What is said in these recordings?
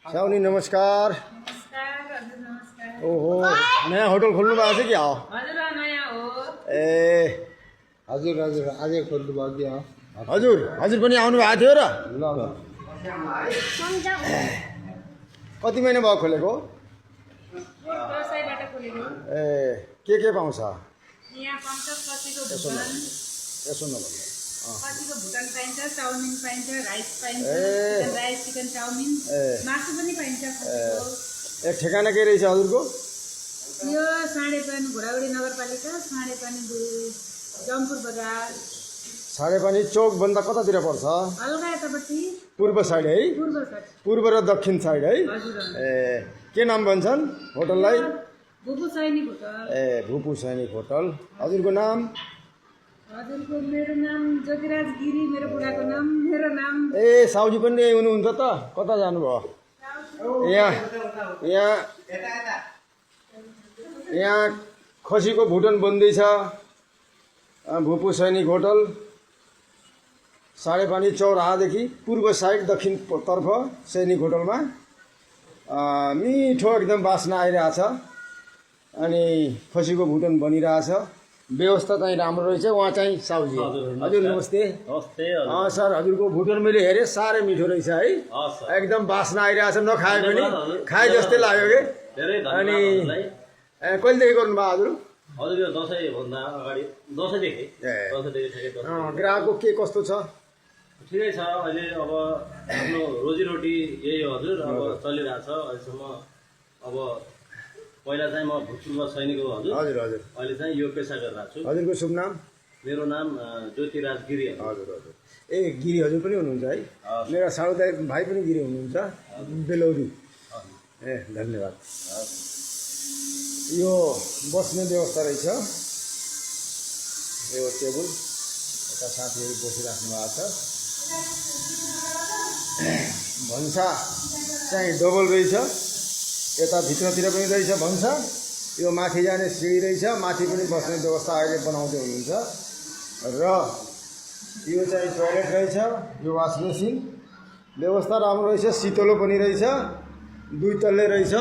साउनी नमस्कार। नमस्कार हजुर नमस्कार। ओहो नयाँ होटल खोल्नु भएको छ क्या हो? हजुर नयाँ हो। ए हजुर हजुर आजै खोल्नु भयो कि हजुर हजुर पनि आउनु भएको थियो र? ल कति महिना भयो खोलेको? दसैँबाट खोलेको। ए के पाउँछ? यहाँ पाउँछ कतिको भुटन, यसो नभन्नु। कतिको भुटन पाइन्छ, चाउमिन पाइन्छ, राइस पाइन्छ, ए। चिकन राइस, चिकन चाउमिन, ए। मासु पनि पाइन्छ कतिको। ए ठेगाना के रहेछ हजुरको? यो साँडेपानी घोडाउडी नगरपालिका, साँडेपानी जमपुर बजार, साँडेपानी चौकभन्दा कतातिर पर्छ? हल्का यतापट्टि पूर्व साइड है? पूर्व साइड। पूर्व र दक्षिण साइड है? हजुर ए के नाम भन्छन् होटललाई? बुबु सैनिक होटल। ए भूपू सैनिक होटल। हजुरको नाम? हजुरको मेरो नाम ज्योतिराज गिरी, मेरो बुढाको नाम, मेरो नाम ए साउजी पनि यही हुनुहुन्छ त? कता जानुभयो? यहाँ खसीको भुटन बन्दैछ। भूपू सैनिक होटल साँडेपानी चौराहादेखि पूर्व साइड दक्षिणतर्फ सैनिक होटलमा मिठो एकदम बास्ना आइरहेछ। अनि खसीको भुटन बनिरहेछ। व्यवस्था चाहिँ राम्रो रहेछ। उहाँ चाहिँ साउजी। हजुर नमस्ते। सर हजुरको भुटन मैले हेरेँ साह्रै मिठो रहेछ है? एकदम बास्ना आइरहेछ। नखाए पनि खाए जस्तै लाग्यो कि। अनि कहिलेदेखि गर्नुभयो हजुर? हजुर यो दसैँभन्दा अगाडि दसैँदेखि ग्राहकको के कस्तो छ? ठिकै छ। अहिले अब आफ्नो रोजीरोटी यही हो हजुर। अब चलिरहेछ अहिलेसम्म। अब पहिला चाहिँ म भूतपूर्व सैनिक हो हजुर। हजुर हजुर। अहिले चाहिँ यो पेसा गरिरहेको छु। हजुरको शुभ नाम? मेरो नाम ज्योतिराज गिरी। हजुर हजुर। ए गिरी हजुर पनि हुनुहुन्छ है? मेरा साउदाई भाइ पनि गिरी हुनुहुन्छ, बेलौरी। ए धन्यवाद। यो बस्ने व्यवस्था रहेछ। यो टेबल यता साथीहरू बसिराख्नु भएको छ। भन्सा चाहिँ डबल रहेछ। यता भित्रतिर पनि रहेछ भन्सा। यो माथि जाने सिँढी रहेछ। माथि पनि बस्ने व्यवस्था अहिले बनाउँदै हुनुहुन्छ। र यो चाहिँ टोयलेट रहेछ। यो वास बेसिन व्यवस्था राम्रो रहेछ। शीतलो पनि रहेछ। 2 तल्ले रहेछ।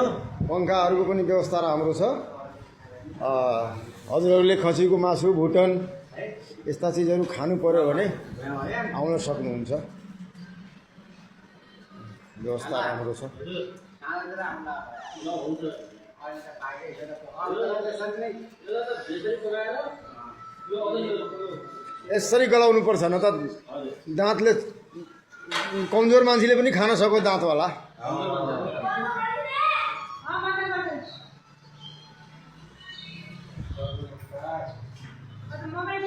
पङ्खाहरूको पनि व्यवस्था राम्रो छ। हजुरहरूले खसीको मासु भुटन यस्ता चिजहरू खानु पर्यो भने आउन सक्नुहुन्छ। व्यवस्था राम्रो छ। यसरी गलाउनु पर्छ न त दाँतले कमजोर मान्छेले पनि खान सक्यो दाँतवाला। मोबाइल